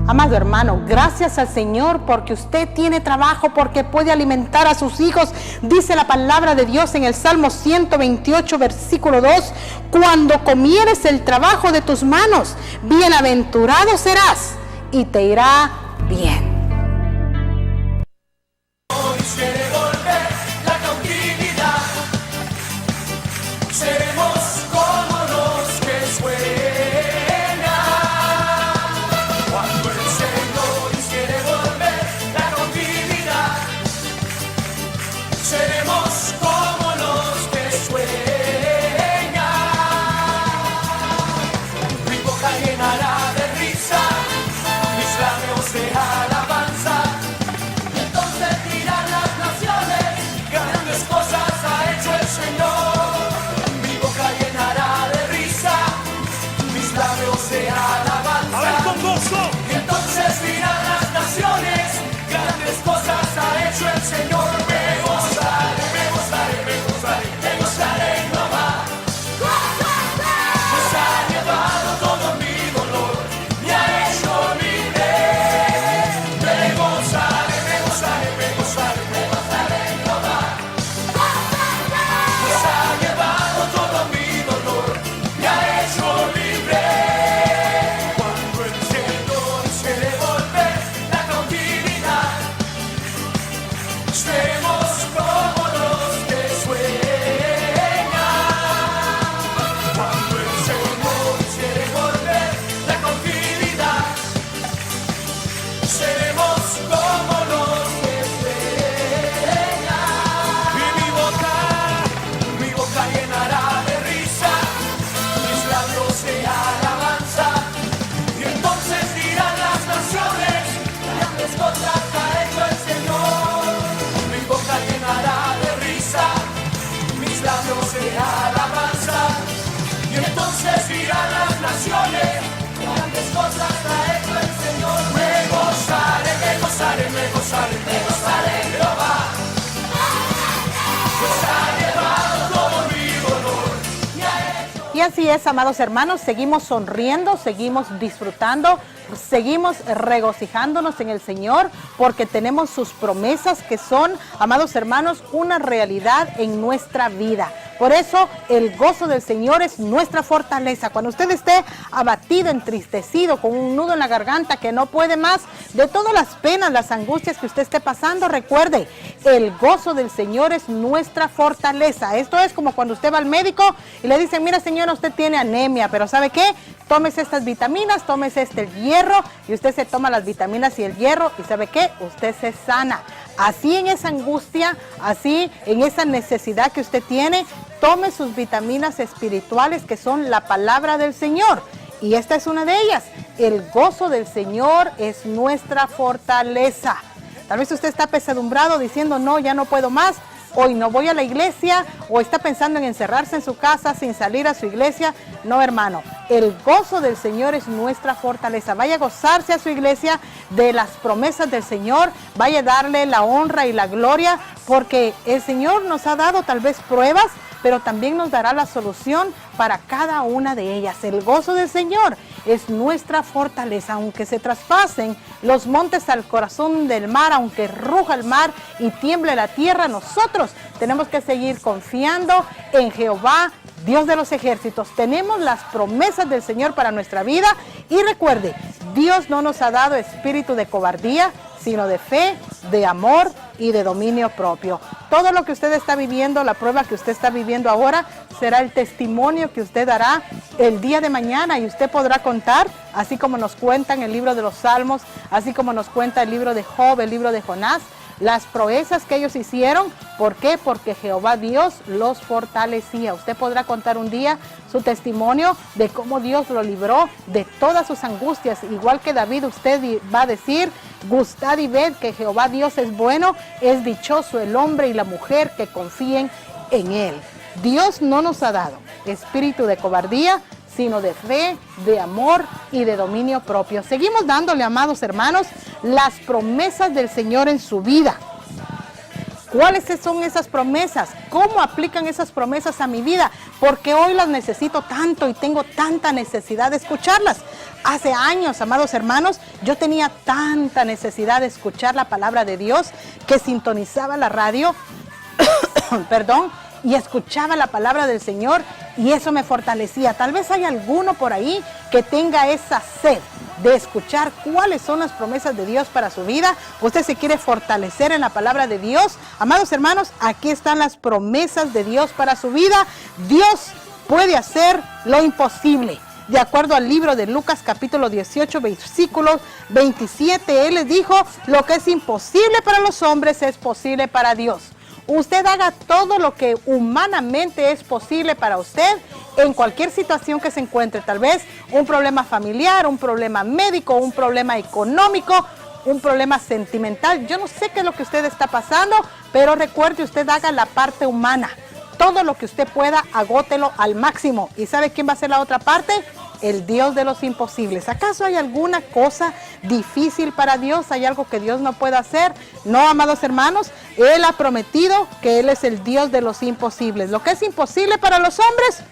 Amado hermano, gracias al Señor porque usted tiene trabajo, porque puede alimentar a sus hijos. Dice la palabra de Dios en el Salmo 128, versículo 2, cuando comieres el trabajo de tus manos, bienaventurado serás y te irá bien. Y así es, amados hermanos, seguimos sonriendo, seguimos disfrutando, seguimos regocijándonos en el Señor porque tenemos sus promesas que son, amados hermanos, una realidad en nuestra vida. Por eso el gozo del Señor es nuestra fortaleza. Cuando usted esté abatido, entristecido, con un nudo en la garganta que no puede más, de todas las penas, las angustias que usted esté pasando, recuerde, el gozo del Señor es nuestra fortaleza. Esto es como cuando usted va al médico y le dicen, mira señora, usted tiene anemia, pero ¿sabe qué? Tómese estas vitaminas, tómese el hierro, y usted se toma las vitaminas y el hierro, y ¿sabe qué? Usted se sana. Así en esa angustia, así en esa necesidad que usted tiene, tome sus vitaminas espirituales que son la palabra del Señor. Y esta es una de ellas. El gozo del Señor es nuestra fortaleza. Tal vez usted está apesadumbrado diciendo, no, ya no puedo más. Hoy no voy a la iglesia, o está pensando en encerrarse en su casa sin salir a su iglesia. No, hermano, el gozo del Señor es nuestra fortaleza. Vaya a gozarse a su iglesia de las promesas del Señor, vaya a darle la honra y la gloria, porque el Señor nos ha dado tal vez pruebas, pero también nos dará la solución para cada una de ellas. El gozo del Señor es nuestra fortaleza. Aunque se traspasen los montes al corazón del mar, aunque ruja el mar y tiemble la tierra, nosotros tenemos que seguir confiando en Jehová, Dios de los ejércitos. Tenemos las promesas del Señor para nuestra vida y recuerde, Dios no nos ha dado espíritu de cobardía, sino de fe, de amor y de dominio propio. Todo lo que usted está viviendo, la prueba que usted está viviendo ahora, será el testimonio que usted dará el día de mañana, y usted podrá contar, así como nos cuenta en el libro de los Salmos, así como nos cuenta el libro de Job, el libro de Jonás, las proezas que ellos hicieron. ¿Por qué? Porque Jehová Dios los fortalecía. Usted podrá contar un día su testimonio de cómo Dios lo libró de todas sus angustias. Igual que David, usted va a decir, gustad y ved que Jehová Dios es bueno, es dichoso el hombre y la mujer que confíen en él. Dios no nos ha dado espíritu de cobardía, sino de fe, de amor y de dominio propio. Seguimos dándole, amados hermanos, las promesas del Señor en su vida. ¿Cuáles son esas promesas? ¿Cómo aplican esas promesas a mi vida? Porque hoy las necesito tanto y tengo tanta necesidad de escucharlas. Hace años, amados hermanos, yo tenía tanta necesidad de escuchar la palabra de Dios que sintonizaba la radio, perdón, y escuchaba la palabra del Señor y eso me fortalecía. Tal vez hay alguno por ahí que tenga esa sed de escuchar cuáles son las promesas de Dios para su vida. Usted se quiere fortalecer en la palabra de Dios. Amados hermanos, aquí están las promesas de Dios para su vida. Dios puede hacer lo imposible. De acuerdo al libro de Lucas capítulo 18, versículos 27, Él les dijo, lo que es imposible para los hombres es posible para Dios. Usted haga todo lo que humanamente es posible para usted en cualquier situación que se encuentre. Tal vez un problema familiar, un problema médico, un problema económico, un problema sentimental. Yo no sé qué es lo que usted está pasando, pero recuerde, usted haga la parte humana. Todo lo que usted pueda, agótelo al máximo. ¿Y sabe quién va a ser la otra parte? El Dios de los imposibles. ¿Acaso hay alguna cosa difícil para Dios? ¿Hay algo que Dios no pueda hacer? No, amados hermanos, Él ha prometido que Él es el Dios de los imposibles. Lo que es imposible para los hombres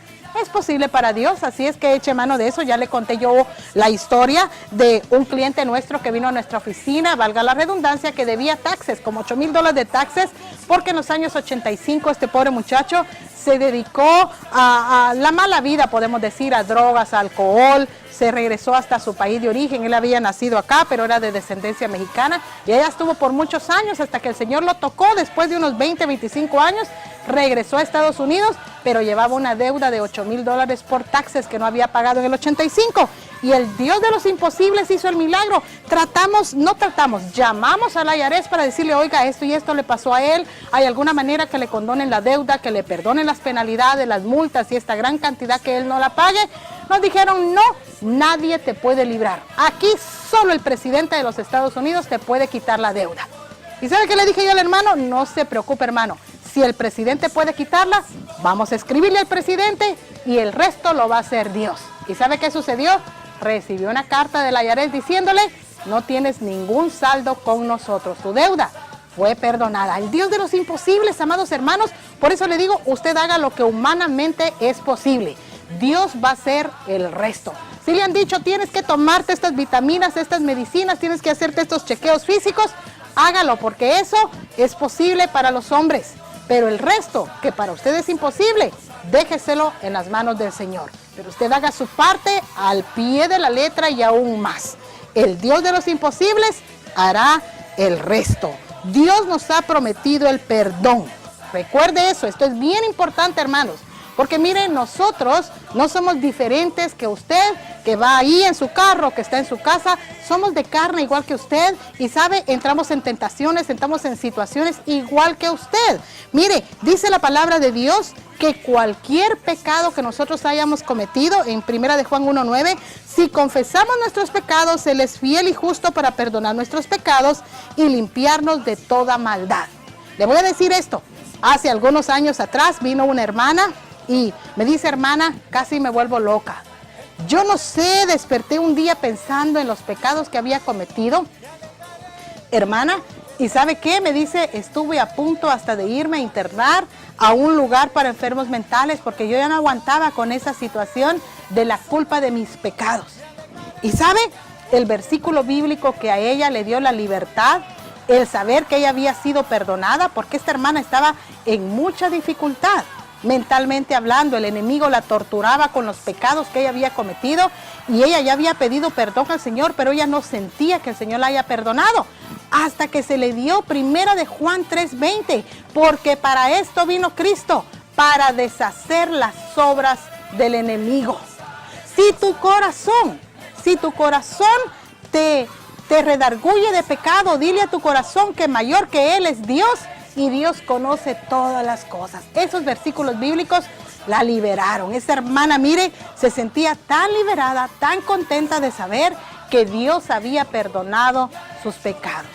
es posible para Dios, así es que eche mano de eso. Ya le conté yo la historia de un cliente nuestro que vino a nuestra oficina, valga la redundancia, que debía taxes, como $8,000 de taxes, porque en los años 85 este pobre muchacho se dedicó a la mala vida, podemos decir, a drogas, a alcohol. Se regresó hasta su país de origen. Él había nacido acá, pero era de descendencia mexicana, y allá estuvo por muchos años hasta que el Señor lo tocó. Después de unos 20, 25 años, regresó a Estados Unidos, pero llevaba una deuda de $8,000 por taxes que no había pagado en el 85. Y el Dios de los imposibles hizo el milagro. Llamamos al IRS para decirle, oiga, esto y esto le pasó a él. ¿Hay alguna manera que le condonen la deuda, que le perdonen las penalidades, las multas y esta gran cantidad que él no la pague? Nos dijeron, no, nadie te puede librar. Aquí solo el presidente de los Estados Unidos te puede quitar la deuda. ¿Y sabe qué le dije yo al hermano? No se preocupe, hermano. Si el presidente puede quitarla, vamos a escribirle al presidente y el resto lo va a hacer Dios. ¿Y sabe qué sucedió? Recibió una carta de la IRS diciéndole, no tienes ningún saldo con nosotros. Tu deuda fue perdonada. El Dios de los imposibles, amados hermanos. Por eso le digo, usted haga lo que humanamente es posible. Dios va a hacer el resto. Si le han dicho, tienes que tomarte estas vitaminas, estas medicinas, tienes que hacerte estos chequeos físicos, hágalo, porque eso es posible para los hombres. Pero el resto, que para usted es imposible, déjeselo en las manos del Señor. Pero usted haga su parte al pie de la letra y aún más. El Dios de los imposibles hará el resto. Dios nos ha prometido el perdón. Recuerde eso, esto es bien importante, hermanos. Porque miren, nosotros no somos diferentes que usted, que va ahí en su carro, que está en su casa. Somos de carne igual que usted. Y sabe, entramos en tentaciones, entramos en situaciones igual que usted. Mire, dice la palabra de Dios que cualquier pecado que nosotros hayamos cometido, en 1 de Juan 1:9, si confesamos nuestros pecados, Él es fiel y justo para perdonar nuestros pecados y limpiarnos de toda maldad. Le voy a decir esto. Hace algunos años atrás vino una hermana y me dice, hermana, casi me vuelvo loca. Yo no sé, desperté un día pensando en los pecados que había cometido, hermana, y ¿sabe qué? Me dice, estuve a punto hasta de irme a internar a un lugar para enfermos mentales porque yo ya no aguantaba con esa situación de la culpa de mis pecados. Y ¿sabe? El versículo bíblico que a ella le dio la libertad, el saber que ella había sido perdonada, porque esta hermana estaba en mucha dificultad. Mentalmente hablando, el enemigo la torturaba con los pecados que ella había cometido y ella ya había pedido perdón al Señor, pero ella no sentía que el Señor la haya perdonado hasta que se le dio 1 de Juan 3:20, porque para esto vino Cristo, para deshacer las obras del enemigo. Si tu corazón te redarguye de pecado, dile a tu corazón que mayor que Él es Dios, y Dios conoce todas las cosas. Esos versículos bíblicos la liberaron. Esa hermana, mire, se sentía tan liberada, tan contenta de saber que Dios había perdonado sus pecados.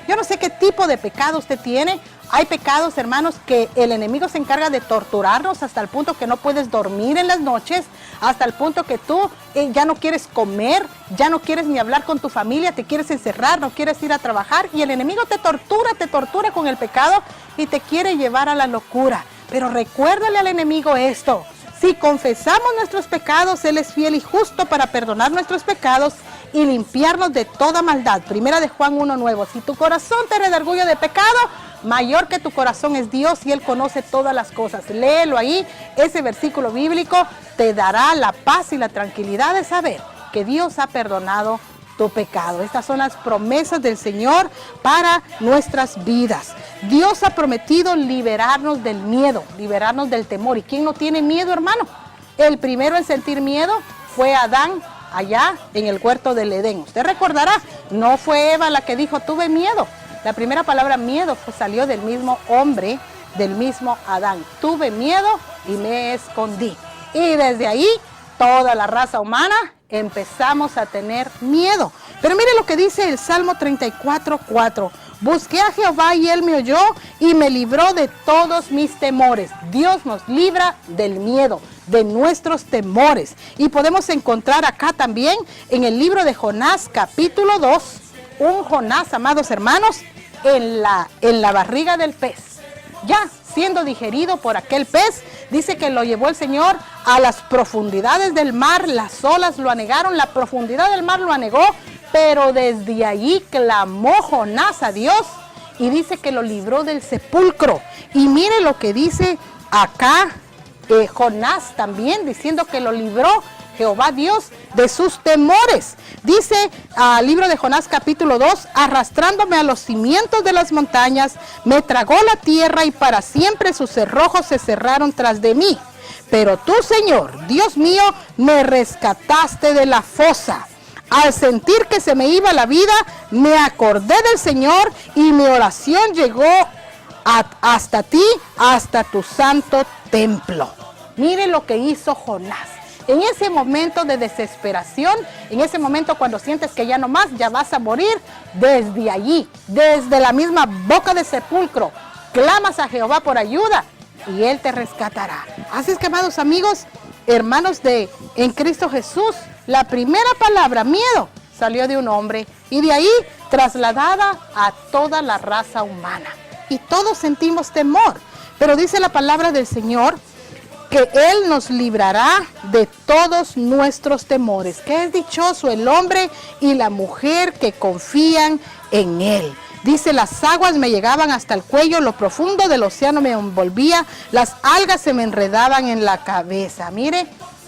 Yo no sé qué tipo de pecado usted tiene. Hay pecados, hermanos, que el enemigo se encarga de torturarnos hasta el punto que no puedes dormir en las noches, hasta el punto que tú ya no quieres comer, ya no quieres ni hablar con tu familia, te quieres encerrar, no quieres ir a trabajar y el enemigo te tortura con el pecado y te quiere llevar a la locura. Pero recuérdale al enemigo esto, Si confesamos nuestros pecados, Él es fiel y justo para perdonar nuestros pecados y limpiarnos de toda maldad. Primera de Juan 1:9. Si tu corazón te redarguye de pecado, mayor que tu corazón es Dios y Él conoce todas las cosas. Léelo ahí, ese versículo bíblico te dará la paz y la tranquilidad de saber que Dios ha perdonado tu pecado. Estas son las promesas del Señor para nuestras vidas. Dios ha prometido liberarnos del miedo, liberarnos del temor. ¿Y quién no tiene miedo, hermano? El primero en sentir miedo fue Adán, allá en el huerto del Edén. Usted recordará, no fue Eva la que dijo, tuve miedo. La primera palabra miedo salió del mismo hombre, del mismo Adán. Tuve miedo y me escondí. Y desde ahí, toda la raza humana empezamos a tener miedo. Pero mire lo que dice el Salmo 34:4. Busqué a Jehová y Él me oyó y me libró de todos mis temores. Dios nos libra del miedo, de nuestros temores. Y podemos encontrar acá también en el libro de Jonás capítulo 2, un Jonás, amados hermanos, en la barriga del pez. Ya siendo digerido por aquel pez, dice que lo llevó el Señor a las profundidades del mar, las olas lo anegaron, la profundidad del mar lo anegó, pero desde allí clamó Jonás a Dios y dice que lo libró del sepulcro. Y mire lo que dice acá Jonás también, diciendo que lo libró Jehová Dios de sus temores. Dice al libro de Jonás capítulo 2, arrastrándome a los cimientos de las montañas, me tragó la tierra y para siempre sus cerrojos se cerraron tras de mí. Pero tú, Señor, Dios mío, me rescataste de la fosa. Al sentir que se me iba la vida, me acordé del Señor y mi oración llegó hasta ti, hasta tu santo templo. Mire lo que hizo Jonás. En ese momento de desesperación, en ese momento cuando sientes que ya no más, ya vas a morir, desde allí, desde la misma boca del sepulcro, clamas a Jehová por ayuda y Él te rescatará. Así es que, amados amigos, hermanos en Cristo Jesús, la primera palabra, miedo, salió de un hombre y de ahí trasladada a toda la raza humana. Y todos sentimos temor, pero dice la palabra del Señor que Él nos librará de todos nuestros temores. Que es dichoso el hombre y la mujer que confían en Él. Dice, las aguas me llegaban hasta el cuello, lo profundo del océano me envolvía, las algas se me enredaban en la cabeza. Mire,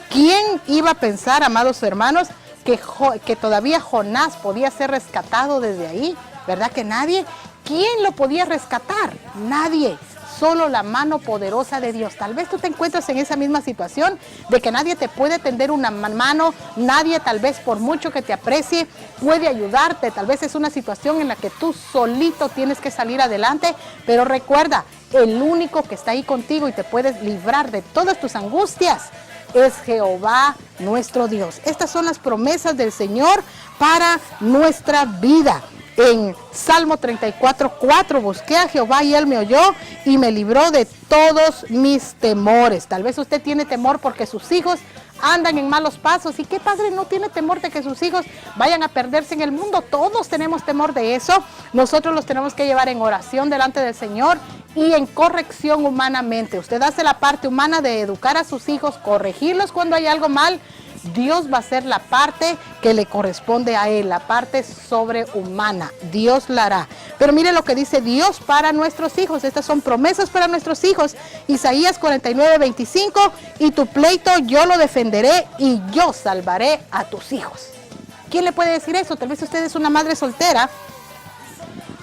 ¿quién iba a pensar, amados hermanos, que todavía Jonás podía ser rescatado desde ahí? ¿Verdad que nadie? ¿Quién lo podía rescatar? Nadie. Solo la mano poderosa de Dios. Tal vez tú te encuentras en esa misma situación de que nadie te puede tender una mano, nadie tal vez por mucho que te aprecie puede ayudarte. Tal vez es una situación en la que tú solito tienes que salir adelante, pero recuerda, el único que está ahí contigo y te puedes librar de todas tus angustias es Jehová nuestro Dios. Estas son las promesas del Señor para nuestra vida. En Salmo 34:4, busqué a Jehová y Él me oyó y me libró de todos mis temores. Tal vez usted tiene temor porque sus hijos andan en malos pasos. ¿Y qué padre no tiene temor de que sus hijos vayan a perderse en el mundo? Todos tenemos temor de eso. Nosotros los tenemos que llevar en oración delante del Señor y en corrección humanamente. Usted hace la parte humana de educar a sus hijos, corregirlos cuando hay algo mal. Dios va a hacer la parte que le corresponde a Él, la parte sobrehumana. Dios la hará. Pero mire lo que dice Dios para nuestros hijos. Estas son promesas para nuestros hijos. Isaías 49:25, y tu pleito yo lo defenderé y yo salvaré a tus hijos. ¿Quién le puede decir eso? Tal vez usted es una madre soltera.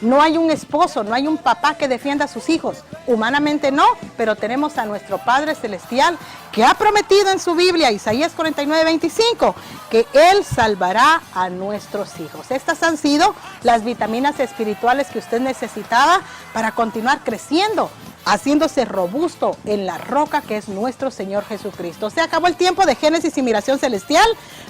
No hay un esposo, no hay un papá que defienda a sus hijos. Humanamente no, pero tenemos a nuestro Padre Celestial que ha prometido en su Biblia, Isaías 49:25, que Él salvará a nuestros hijos. Estas han sido las vitaminas espirituales que usted necesitaba para continuar creciendo, haciéndose robusto en la roca que es nuestro Señor Jesucristo. Se acabó el tiempo de Génesis y Miración Celestial,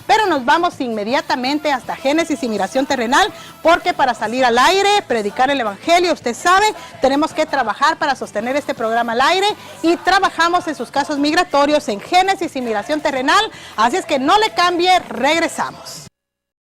pero nos vamos inmediatamente hasta Génesis y Miración Terrenal, porque para salir al aire, predicar el Evangelio, usted sabe, tenemos que trabajar para sostener este programa al aire y trabajamos en sus casos migratorios en Génesis y Miración Terrenal, así es que no le cambie, regresamos.